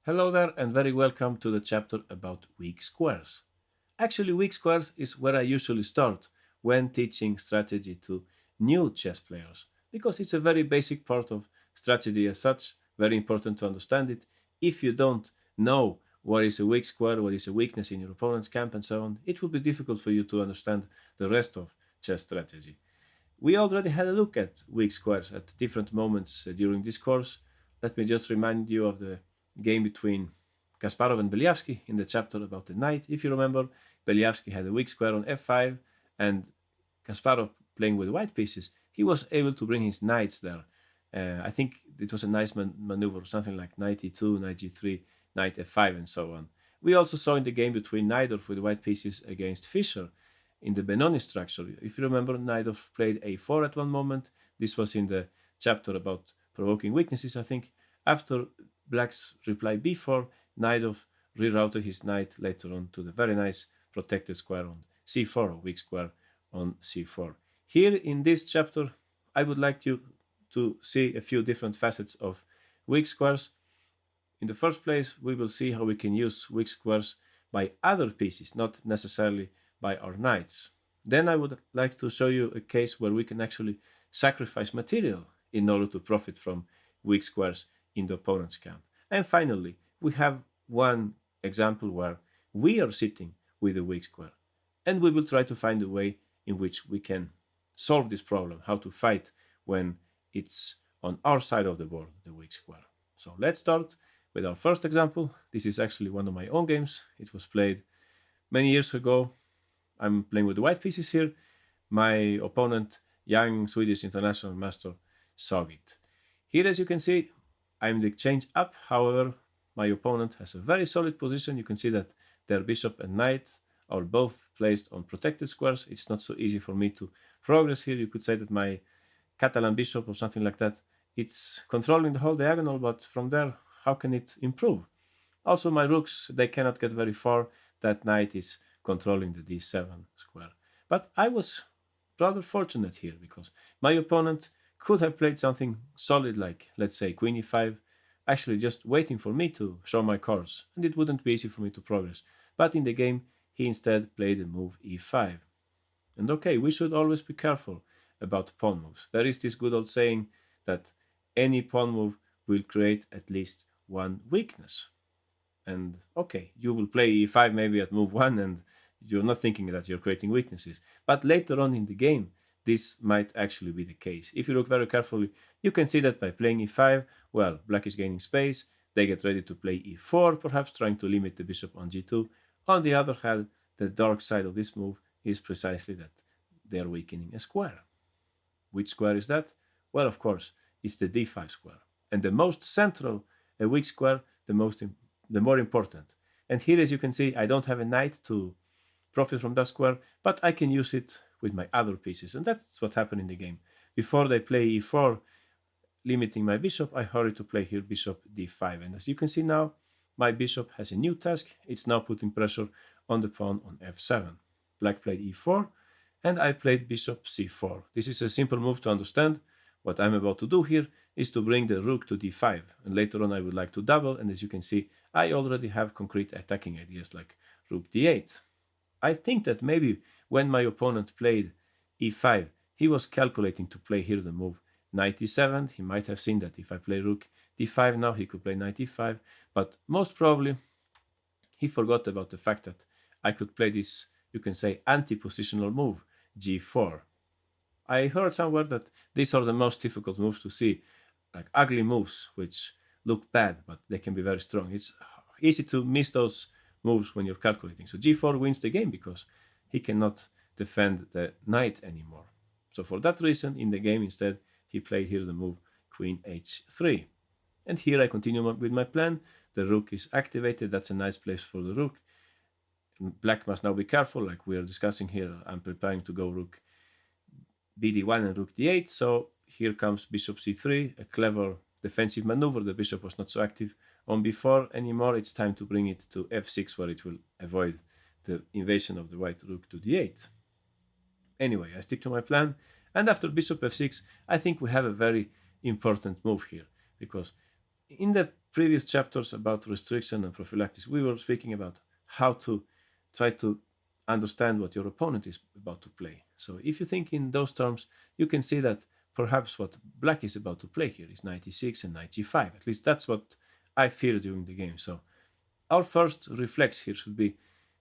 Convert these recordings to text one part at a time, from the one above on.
Hello there and very welcome to the chapter about weak squares. Actually, weak squares is where I usually start when teaching strategy to new chess players because it's a very basic part of strategy as such, very important to understand it. If you don't know what is a weak square, what is a weakness in your opponent's camp and so on, it will be difficult for you to understand the rest of chess strategy. We already had a look at weak squares at different moments during this course. Let me just remind you of the game between Kasparov and Belyavsky in the chapter about the knight. If you remember, Belyavsky had a weak square on f5, and Kasparov playing with white pieces, he was able to bring his knights there. I think it was a nice maneuver, something like knight e2, knight g3, knight f5, and so on. We also saw in the game between Naidorf with white pieces against Fischer in the Benoni structure. If you remember, Naidorf played a4 at one moment. This was in the chapter about provoking weaknesses, I think. After Black's reply b4, Naidorf rerouted his knight later on to the very nice protected square on c4, or weak square on c4. Here in this chapter, I would like you to see a few different facets of weak squares. In the first place, we will see how we can use weak squares by other pieces, not necessarily by our knights. Then I would like to show you a case where we can actually sacrifice material in order to profit from weak squares in the opponent's camp. And finally, we have one example where we are sitting with a weak square, and we will try to find a way in which we can solve this problem, how to fight when it's on our side of the board, the weak square. So let's start with our first example. This is actually one of my own games. It was played many years ago. I'm playing with the white pieces here. My opponent, young Swedish international master, Sagit. Here, as you can see, I'm the change up. However, my opponent has a very solid position. You can see that their bishop and knight are both placed on protected squares. It's not so easy for me to progress here. You could say that my Catalan bishop or something like that, it's controlling the whole diagonal, but from there, how can it improve? Also, my rooks, they cannot get very far. That knight is controlling the d7 square. But I was rather fortunate here because my opponent could have played something solid like, let's say, queen e5, actually just waiting for me to show my cards, and it wouldn't be easy for me to progress. But in the game, he instead played the move e5. And okay, we should always be careful about pawn moves. There is this good old saying that any pawn move will create at least one weakness. And okay, you will play e5 maybe at move 1 and you're not thinking that you're creating weaknesses. But later on in the game, this might actually be the case. If you look very carefully, you can see that by playing e5, well, black is gaining space. They get ready to play e4, perhaps trying to limit the bishop on g2. On the other hand, the dark side of this move is precisely that they are weakening a square. Which square is that? Well, of course, it's the d5 square. And the most central, a weak square, the more important. And here, as you can see, I don't have a knight to profit from that square, but I can use it with my other pieces. And that's what happened in the game. Before they play e4, limiting my bishop, I hurry to play here bishop d5. And as you can see now, my bishop has a new task. It's now putting pressure on the pawn on f7. Black played e4, and I played bishop c4. This is a simple move to understand. What I'm about to do here is to bring the rook to d5, and later on I would like to double, and as you can see, I already have concrete attacking ideas like rook d8. I think that maybe when my opponent played e5, he was calculating to play here the move knight e7. He might have seen that if I play rook d5 now, he could play knight e5, but most probably he forgot about the fact that I could play this, you can say, anti-positional move, g4. I heard somewhere that these are the most difficult moves to see, like ugly moves which look bad, but they can be very strong. It's easy to miss those moves when you're calculating. So g4 wins the game because he cannot defend the knight anymore. So for that reason, in the game instead, he played here the move queen h3. And here I continue with my plan. The rook is activated. That's a nice place for the rook. Black must now be careful, like we are discussing here. I'm preparing to go rook bd1 and rook d8. So here comes bishop c3, a clever defensive maneuver. The bishop was not so active on b4 anymore. It's time to bring it to f6, where it will avoid the invasion of the white rook to d8. Anyway, I stick to my plan. And after bishop f6, I think we have a very important move here, because In the previous chapters about restriction and prophylaxis, we were speaking about how to try to understand what your opponent is about to play. So if you think in those terms, you can see that perhaps what black is about to play here is knight e6 and knight g5. At least that's what I fear during the game. So our first reflex here should be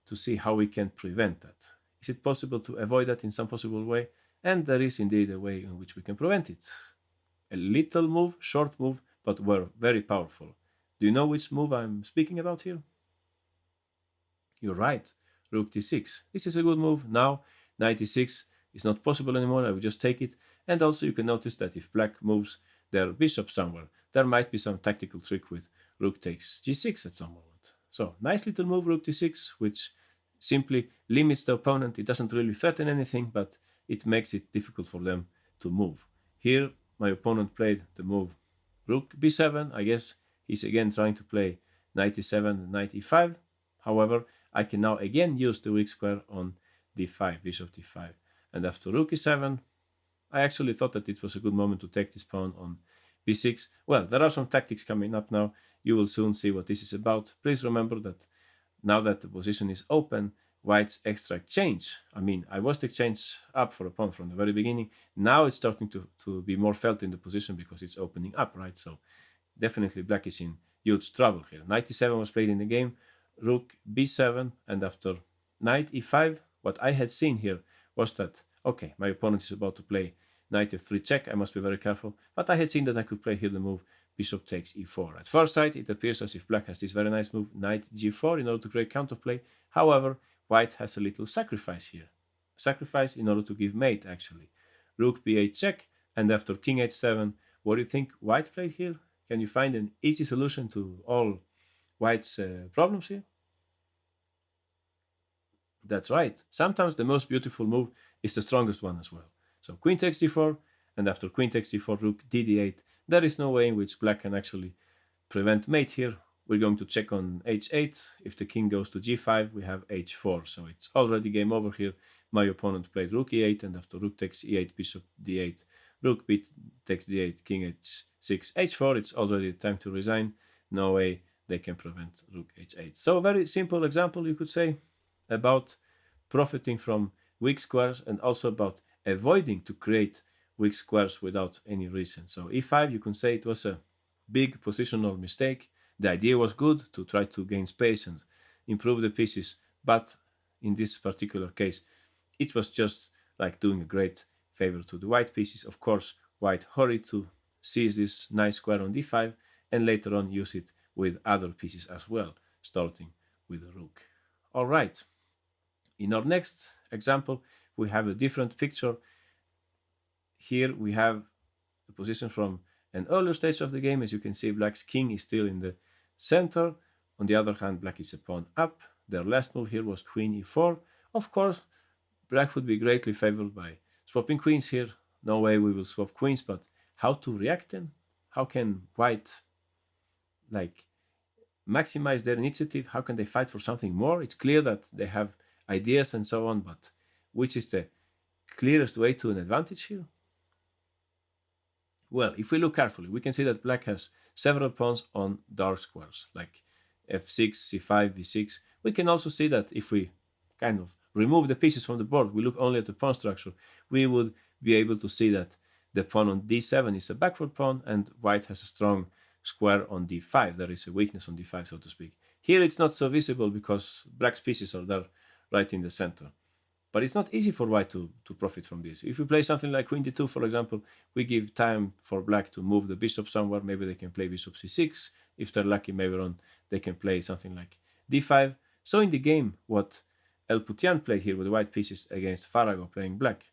to see how we can prevent that. Is it possible to avoid that in some possible way? And there is indeed a way in which we can prevent it. A little move, short move, but were very powerful. Do you know which move I'm speaking about here? You're right, rook d6. This is a good move. Now, knight e6 is not possible anymore. I will just take it. And also you can notice that if black moves their bishop somewhere, there might be some tactical trick with rook takes g6 at some moment. So, nice little move, rook d6, which simply limits the opponent. It doesn't really threaten anything, but it makes it difficult for them to move. Here, my opponent played the move rook b7. I guess he's again trying to play knight e7, knight e5. However, I can now again use the weak square on d5, bishop d5. And after rook e7, I actually thought that it was a good moment to take this pawn on b6. Well, there are some tactics coming up now. You will soon see what this is about. Please remember that now that the position is open, white's extra exchange. I mean, I was the exchange up for a pawn from the very beginning. Now it's starting to be more felt in the position because it's opening up, right? So definitely black is in huge trouble here. Knight e7 was played in the game, rook b7, and after knight e5, what I had seen here was that, okay, my opponent is about to play knight f3 check, I must be very careful, but I had seen that I could play here the move bishop takes e4. At first sight, it appears as if black has this very nice move, knight g4, in order to create counterplay. However, white has a little sacrifice here. Sacrifice in order to give mate, actually. Rook b8 check, and after king h7, what do you think white played here? Can you find an easy solution to all white's problems here? That's right. Sometimes the most beautiful move is the strongest one as well. So queen takes d4, and after queen takes d4, rook d8. There is no way in which black can actually prevent mate here. We're going to check on h8. If the king goes to g5, we have h4. So it's already game over here. My opponent played rook e8, and after rook takes e8, bishop d8, rook b takes d8, king h6, h4. It's already time to resign. No way they can prevent rook h8. So a very simple example, you could say, about profiting from weak squares and also about avoiding to create weak squares without any reason. So e5, you can say it was a big positional mistake. The idea was good to try to gain space and improve the pieces, but in this particular case, it was just like doing a great favor to the white pieces. Of course, white hurried to seize this nice square on d5 and later on use it with other pieces as well, starting with the rook. All right. In our next example, we have a different picture. Here we have the position from an earlier stage of the game. As you can see, black's king is still in the center. On the other hand, black is a pawn up. Their last move here was queen e4. Of course, black would be greatly favored by swapping queens here. No way we will swap queens, but how to react then? How can white maximize their initiative? How can they fight for something more? It's clear that they have ideas and so on, but which is the clearest way to an advantage here? Well, if we look carefully, we can see that black has several pawns on dark squares, like f6, c5, v6. We can also see that if we kind of remove the pieces from the board, we look only at the pawn structure, we would be able to see that the pawn on d7 is a backward pawn and white has a strong square on d5. There is a weakness on d5, so to speak. Here it's not so visible because black's pieces are there right in the center. But it's not easy for white to profit from this. If we play something like queen d2, for example, we give time for black to move the bishop somewhere. Maybe they can play bishop c6. If they're lucky, maybe on they can play something like d5. So in the game, what Elputian played here with the white pieces against Farago playing black,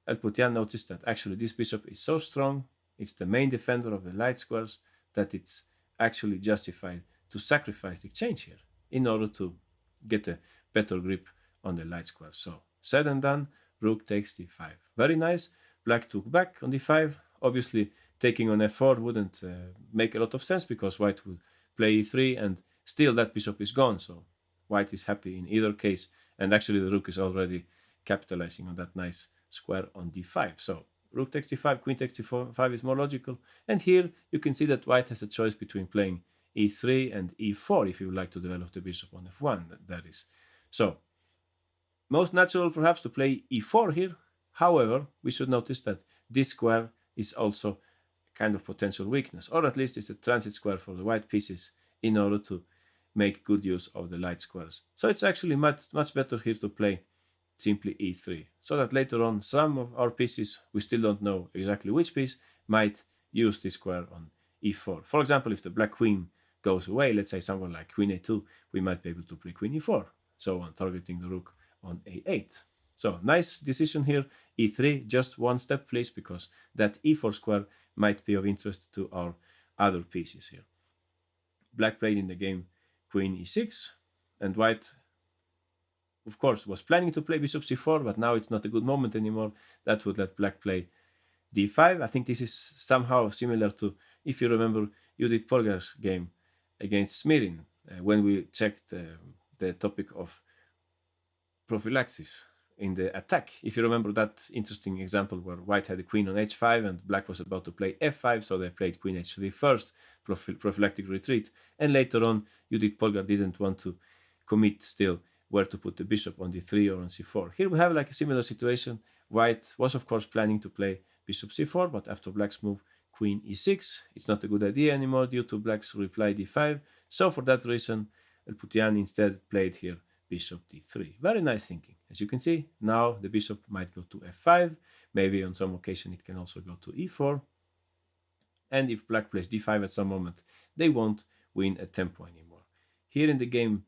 Elputian noticed that actually this bishop is so strong, it's the main defender of the light squares, that it's actually justified to sacrifice the exchange here in order to get a better grip on the light squares. So said and done, rook takes d5. Very nice. Black took back on d5. Obviously, taking on f4 wouldn't make a lot of sense because white would play e3 and still that bishop is gone. So white is happy in either case. And actually the rook is already capitalizing on that nice square on d5. So rook takes d5, queen takes d5 is more logical. And here you can see that white has a choice between playing e3 and e4 if you would like to develop the bishop on f1, that is. So, most natural perhaps to play e4 here. However, we should notice that this square is also a kind of potential weakness, or at least it's a transit square for the white pieces in order to make good use of the light squares. So it's actually much better here to play simply e3, so that later on some of our pieces, we still don't know exactly which piece, might use this square on e4. For example, if the black queen goes away, let's say somewhere like queen a2, we might be able to play queen e4, so on, targeting the rook on a8. So nice decision here, e3, just one step please, because that e4 square might be of interest to our other pieces here. Black played in the game queen e6, and white, of course, was planning to play bishop c4, but now it's not a good moment anymore. That would let black play d5. I think this is somehow similar to, if you remember, Judith Polgar's game against Smirin, when we checked the topic of prophylaxis in the attack. If you remember that interesting example where white had a queen on h5 and black was about to play f5, so they played queen h3 first, prophylactic retreat, and later on Judith Polgar didn't want to commit still where to put the bishop, on d3 or on c4. Here we have like a similar situation. White was of course planning to play bishop c4, but after black's move queen e6, it's not a good idea anymore due to black's reply d5. So for that reason, Elputian instead played here bishop d3. Very nice thinking. As you can see, now the bishop might go to f5. Maybe on some occasion it can also go to e4. And if black plays d5 at some moment, they won't win a tempo anymore. Here in the game,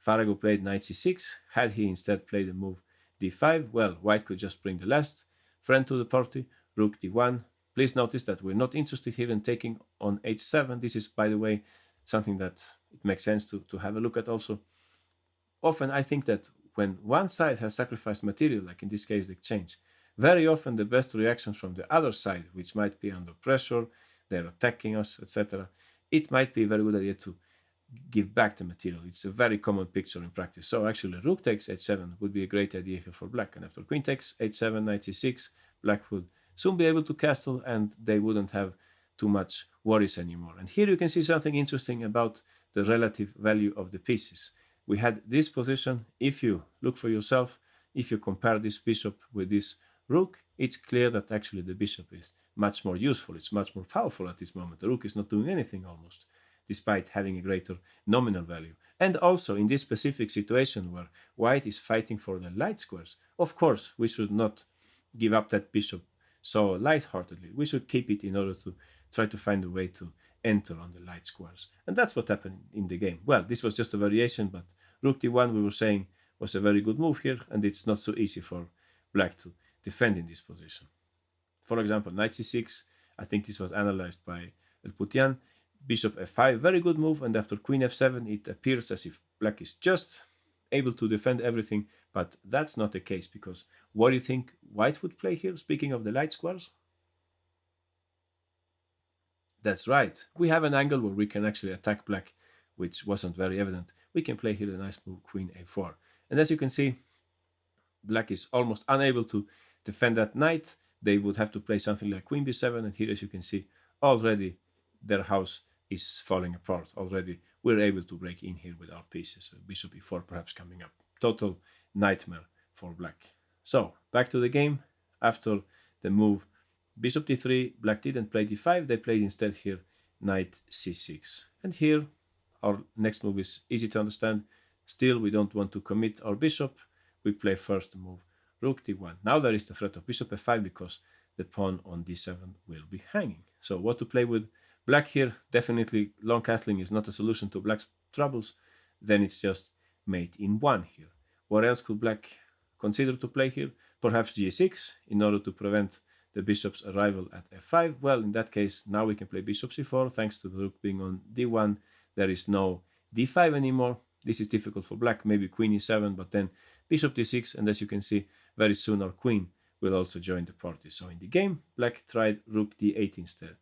Farago played knight c6. Had he instead played the move d5, well, white could just bring the last friend to the party, rook d1. Please notice that we're not interested here in taking on h7. This is, by the way, something that it makes sense to have a look at also. Often I think that when one side has sacrificed material, like in this case the exchange, very often the best reactions from the other side, which might be under pressure, they're attacking us, etc., it might be a very good idea to give back the material. It's a very common picture in practice. So actually rook takes h7 would be a great idea here for black, and after queen takes h7, knight c6, black would soon be able to castle and they wouldn't have too much worries anymore. And here you can see something interesting about the relative value of the pieces. We had this position. If you look for yourself, if you compare this bishop with this rook, it's clear that actually the bishop is much more useful. It's much more powerful at this moment. The rook is not doing anything almost, despite having a greater nominal value. And also in this specific situation where white is fighting for the light squares, of course we should not give up that bishop so lightheartedly. We should keep it in order to try to find a way to enter on the light squares. And that's what happened in the game. Well, this was just a variation, but rook d1, we were saying, was a very good move here, and it's not so easy for black to defend in this position. For example, knight c6, I think this was analyzed by Elputian. Bishop f5, very good move, and after queen f7, it appears as if black is just able to defend everything, but that's not the case, because what do you think white would play here, speaking of the light squares? That's right, we have an angle where we can actually attack black, which wasn't very evident. We can play here a nice move, queen a4. And as you can see, black is almost unable to defend that knight. They would have to play something like queen b7, and here, as you can see, already their house is falling apart. Already we're able to break in here with our pieces. Bishop e4 perhaps coming up. Total nightmare for black. So back to the game. After the move bishop d3, black didn't play d5. They played instead here knight c6. And here our next move is easy to understand. Still, we don't want to commit our bishop. We play first the move rook d1. Now there is the threat of bishop f5 because the pawn on d7 will be hanging. So what to play with black here? Definitely long castling is not a solution to black's troubles. Then it's just mate in 1 here. What else could black consider to play here? Perhaps g6 in order to prevent the bishop's arrival at f5. Well, in that case, now we can play bishop c4. Thanks to the rook being on d1, there is no d5 anymore. This is difficult for black. Maybe queen e7, but then bishop d6, and as you can see, very soon our queen will also join the party. So in the game, black tried rook d8 instead.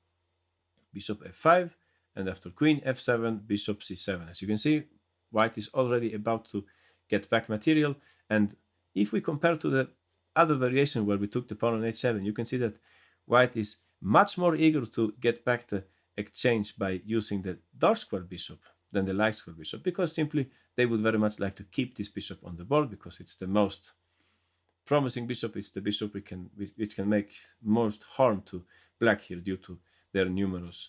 Bishop f5, and after queen f7, bishop c7. As you can see, white is already about to get back material, and if we compare to the other variation where we took the pawn on h7, you can see that white is much more eager to get back the exchange by using the dark square bishop than the light square bishop, because simply they would very much like to keep this bishop on the board because it's the most promising bishop. It's the bishop which can make most harm to black here due to their numerous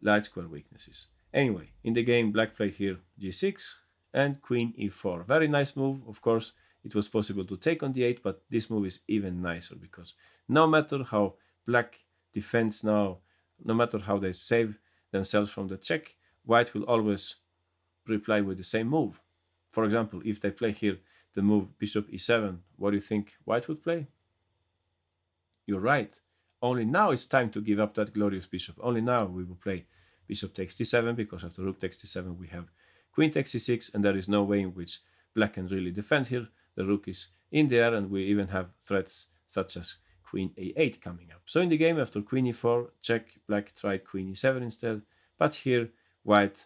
light square weaknesses. Anyway, in the game, black played here g6 and queen e4. Very nice move. Of course, it was possible to take on d8, but this move is even nicer because no matter how black defends now, no matter how they save themselves from the check, white will always reply with the same move. For example, if they play here the move bishop e7, what do you think white would play? You're right. Only now it's time to give up that glorious bishop. Only now we will play bishop takes d7, because after rook takes d7 we have queen takes c6, and there is no way in which black can really defend here. The rook is in the air, and we even have threats such as queen a8 coming up. So in the game, after queen e4 check, black tried queen e7 instead, but here white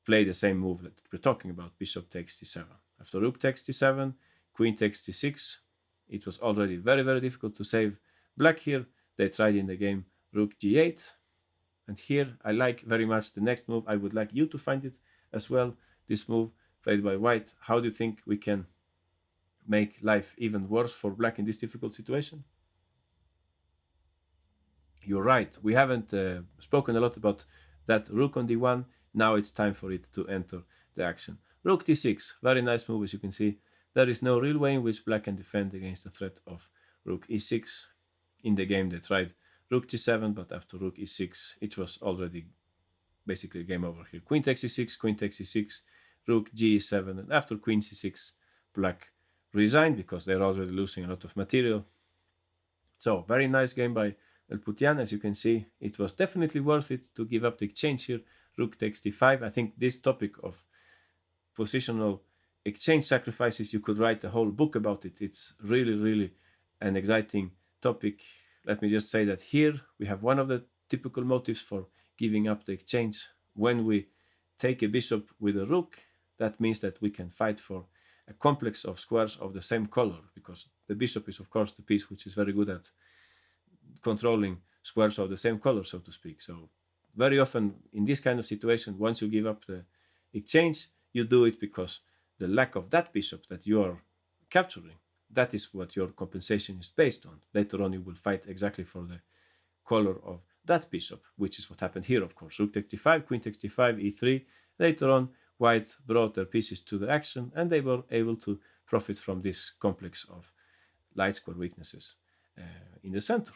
played the same move that we're talking about, bishop takes d7. After rook takes d7, queen takes d6. It was already very, very difficult to save black here. They tried in the game rook g8, and here I like very much the next move. I would like you to find it as well. This move played by white. How do you think we can make life even worse for black in this difficult situation? You're right. We haven't spoken a lot about that rook on d1. Now it's time for it to enter the action. Rook d6. Very nice move, as you can see. There is no real way in which black can defend against the threat of rook e6. In the game, they tried rook g7, but after rook e6, it was already basically game over here. Queen takes e6, queen takes e6, rook g7, and after queen c6, black resigned because they're already losing a lot of material. So, very nice game by Elputian. As you can see, it was definitely worth it to give up the exchange here. Rook takes d5. I think this topic of positional exchange sacrifices, you could write a whole book about it. It's really, really an exciting topic. Let me just say that here we have one of the typical motives for giving up the exchange. When we take a bishop with a rook, that means that we can fight for a complex of squares of the same color, because the bishop is of course the piece which is very good at controlling squares of the same color, so to speak. So very often in this kind of situation, once you give up the exchange, you do it because the lack of that bishop that you are capturing, that is what your compensation is based on. Later on you will fight exactly for the color of that bishop, which is what happened here, of course. Rook takes d5, queen takes d5, e3. Later on, white brought their pieces to the action, and they were able to profit from this complex of light square weaknesses in the center.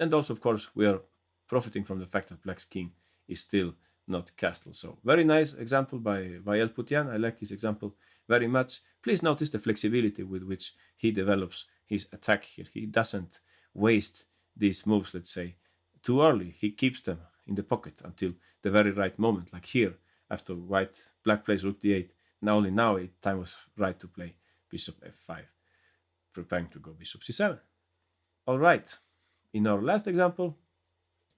And also, of course, we are profiting from the fact that black's king is still not castle. So very nice example by Elputian. I like this example very much. Please notice the flexibility with which he develops his attack here. He doesn't waste these moves, let's say, too early. He keeps them in the pocket until the very right moment, like here, after black plays rook d8. Only now time was right to play bishop f5, preparing to go bishop c7. All right, in our last example,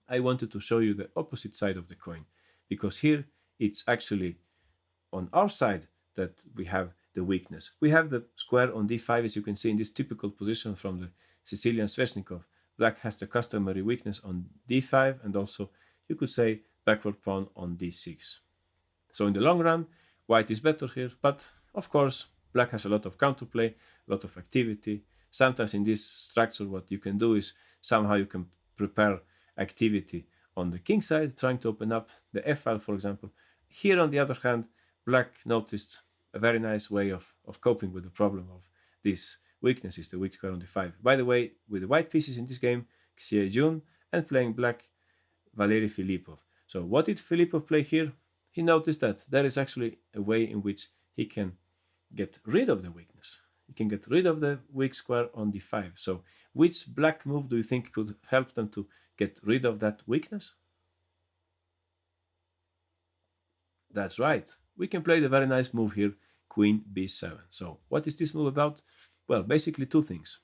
I wanted to show you the opposite side of the coin, because here it's actually on our side that we have the weakness. We have the square on d5, as you can see in this typical position from the Sicilian Sveshnikov. Black has the customary weakness on d5, and also, you could say, backward pawn on d6. So in the long run, white is better here, but of course, black has a lot of counterplay, a lot of activity. Sometimes in this structure, what you can do is somehow you can prepare activity on the king side, trying to open up the f-file, for example. Here, on the other hand, black noticed a very nice way of coping with the problem of these weaknesses, the weak square on d5. By the way, with the white pieces in this game, Xie Jun, and playing black, Valery Filipov. So what did Filipov play here? He noticed that there is actually a way in which he can get rid of the weakness. He can get rid of the weak square on d5. So which black move do you think could help them to get rid of that weakness? That's right. We can play the very nice move here, queen b7. So what is this move about? Well, basically two things.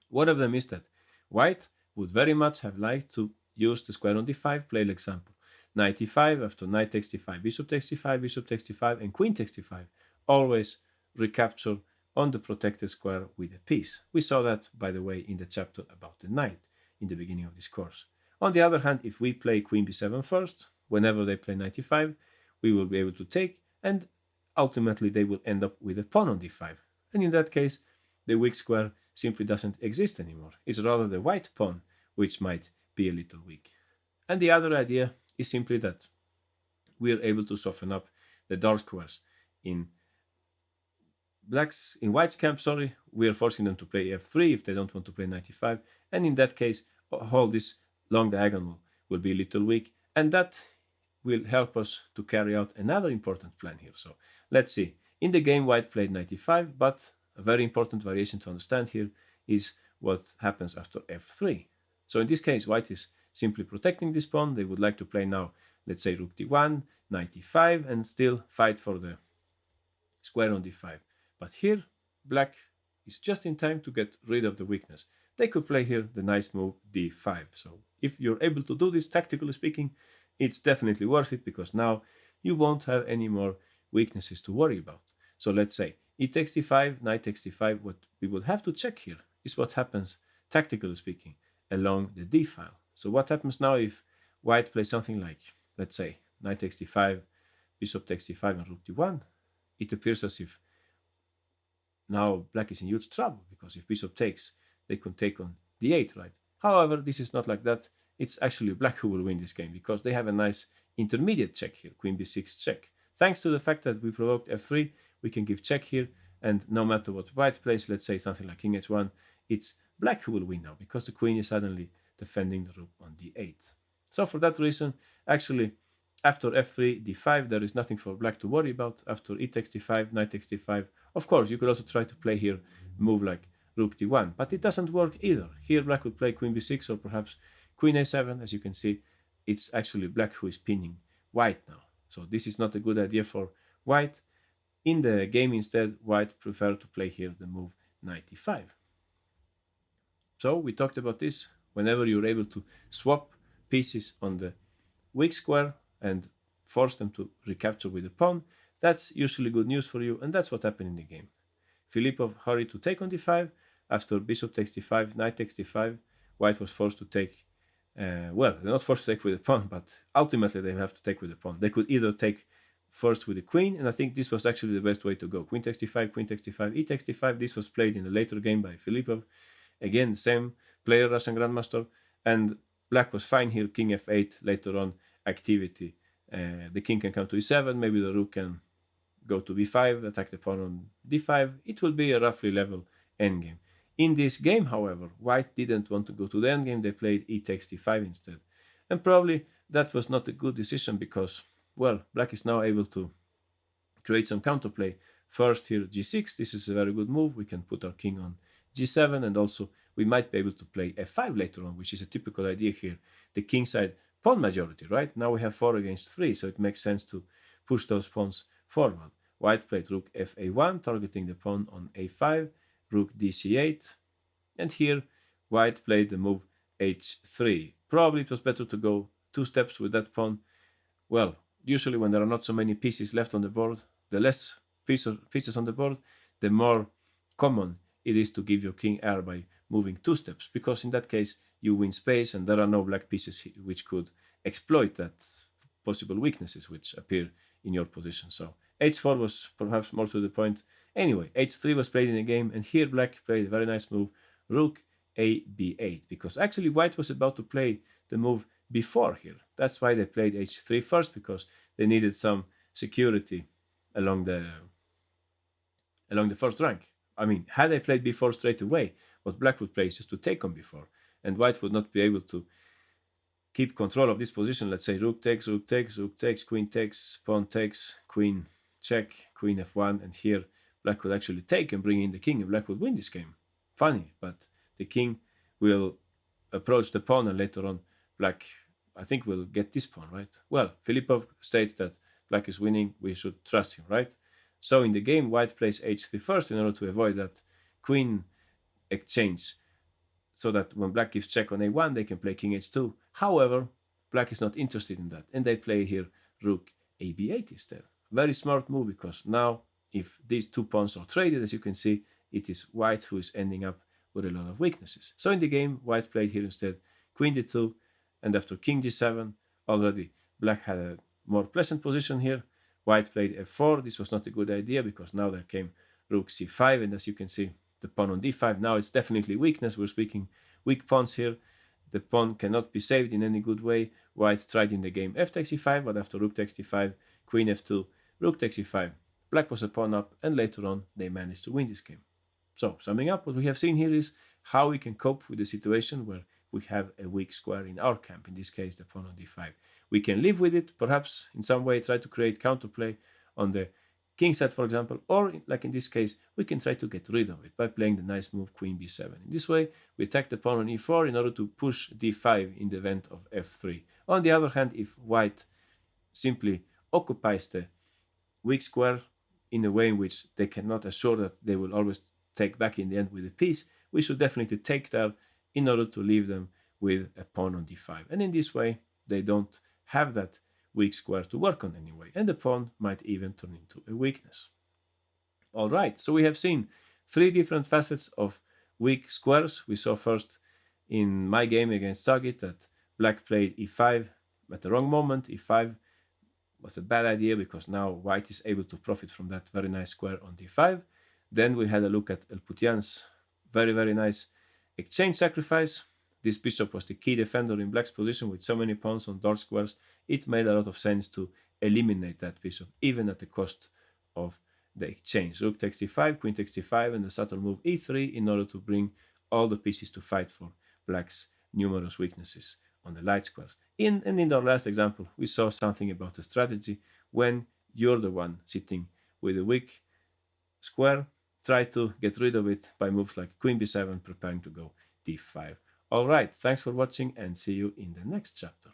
One of them is that white would very much have liked to use the square on d5, play the example. Knight e5, after knight takes d5, bishop takes d5, bishop takes d5, and queen takes d5. Always recapture on the protected square with a piece. We saw that, by the way, in the chapter about the knight. in the beginning of this course. On the other hand, if we play queen b7 first, whenever they play knight e5, we will be able to take, and ultimately they will end up with a pawn on d5. And in that case, the weak square simply doesn't exist anymore. It's rather the white pawn which might be a little weak. And the other idea is simply that we are able to soften up the dark squares. In white's camp, we are forcing them to play f3 if they don't want to play knight e5, and in that case, all this long diagonal will be a little weak, and that will help us to carry out another important plan here. So let's see. In the game, white played knight e5, but a very important variation to understand here is what happens after f3. So in this case, white is simply protecting this pawn. They would like to play now, let's say, rook d1, knight e5, and still fight for the square on d5. But here, black is just in time to get rid of the weakness. They could play here the nice move d5. So if you're able to do this, tactically speaking, it's definitely worth it, because now you won't have any more weaknesses to worry about. So let's say e takes d5, knight takes d5. What we would have to check here is what happens, tactically speaking, along the d file. So what happens now if white plays something like, let's say, knight takes d5, bishop takes d5, and rook d1? It appears as if now black is in huge trouble, because if bishop takes, they can take on d8, right? However, this is not like that. It's actually black who will win this game, because they have a nice intermediate check here, queen b6 check. Thanks to the fact that we provoked f3, we can give check here, and no matter what white plays, let's say something like king h1, it's black who will win now, because the queen is suddenly defending the rook on d8. So for that reason, actually, after f3, d5, there is nothing for black to worry about. After e takes d5, knight takes d5, of course, you could also try to play here a move like rook d1, but it doesn't work either. Here, black would play queen b6 or perhaps queen a7. As you can see, it's actually black who is pinning white now. So this is not a good idea for white. In the game, instead, white prefer to play here the move knight e5. So we talked about this. Whenever you're able to swap pieces on the weak square and force them to recapture with a pawn, that's usually good news for you, and that's what happened in the game. Filipov hurried to take on d5. After bishop takes d5, knight takes d5, white was forced to take, well, they're not forced to take with a pawn, but ultimately they have to take with a pawn. They could either take first with the queen, and I think this was actually the best way to go. Queen takes d5, queen takes d5, e takes d5. This was played in a later game by Filipov. Again, the same player, Russian Grandmaster, and black was fine here, king f8, later on activity. The king can come to e7, maybe the rook can go to b5, attack the pawn on d5. It will be a roughly level endgame. In this game, however, white didn't want to go to the endgame. They played e takes d5 instead. And probably that was not a good decision, because, well, black is now able to create some counterplay. First here, g6. This is a very good move. We can put our king on g7, and also we might be able to play f5 later on, which is a typical idea here. The kingside pawn majority, right? Now we have 4 against 3, so it makes sense to push those pawns forward. White played rook fa1, targeting the pawn on a5, rook dc8, and here white played the move h3. Probably it was better to go 2 steps with that pawn. Well, usually when there are not so many pieces left on the board, the less pieces on the board, the more common it is to give your king air by moving 2 steps, because in that case you win space and there are no black pieces which could exploit that possible weaknesses which appear in your position. So h4 was perhaps more to the point. Anyway, h3 was played in the game, and here black played a very nice move, rook a b8, because actually white was about to play the move b4 here. That's why they played h3 first, because they needed some security along the first rank. I mean, had they played b4 straight away, what black would play is just to take on b4, and white would not be able to keep control of this position. Let's say rook takes, rook takes, rook takes, queen takes, pawn takes, queen check, queen f1, and here black could actually take and bring in the king, and black would win this game. Funny, but the king will approach the pawn, and later on black, I think, will get this pawn, right? Well, Filipov states that black is winning, we should trust him, right? So in the game, white plays h3 first in order to avoid that queen exchange, so that when black gives check on a1, they can play king h2. However, black is not interested in that, and they play here rook a b8 instead. Very smart move, because now if these 2 pawns are traded, as you can see, it is white who is ending up with a lot of weaknesses. So in the game, white played here instead queen d2, and after king g7, already black had a more pleasant position here. White played f4. This was not a good idea because now there came rook c5, and as you can see, the pawn on d5. Now it's definitely weakness. We're speaking weak pawns here. The pawn cannot be saved in any good way. White tried in the game f takes e5, but after rook takes d5, queen f2, rook takes e5. Black was a pawn up, and later on they managed to win this game. So, summing up, what we have seen here is how we can cope with the situation where we have a weak square in our camp, in this case the pawn on d5. We can live with it, perhaps in some way try to create counterplay on the king side, for example, or like in this case, we can try to get rid of it by playing the nice move queen b7. In this way, we attack the pawn on e4 in order to push d5 in the event of f3. On the other hand, if white simply occupies the weak square in a way in which they cannot assure that they will always take back in the end with a piece, we should definitely take that in order to leave them with a pawn on d5. And in this way, they don't have that weak square to work on anyway, and the pawn might even turn into a weakness. All right, so we have seen three different facets of weak squares. We saw first in my game against Sagit that black played e5 at the wrong moment. e5 was a bad idea because now white is able to profit from that very nice square on d5. Then we had a look at Elputian's very nice exchange sacrifice. This bishop was the key defender in black's position with so many pawns on dark squares. It made a lot of sense to eliminate that bishop, even at the cost of the exchange. Rook takes d5, queen takes d5, and the subtle move e3 in order to bring all the pieces to fight for black's numerous weaknesses on the light squares. And in our last example, we saw something about the strategy when you're the one sitting with a weak square. Try to get rid of it by moves like queen b7, preparing to go d5. All right, thanks for watching and see you in the next chapter.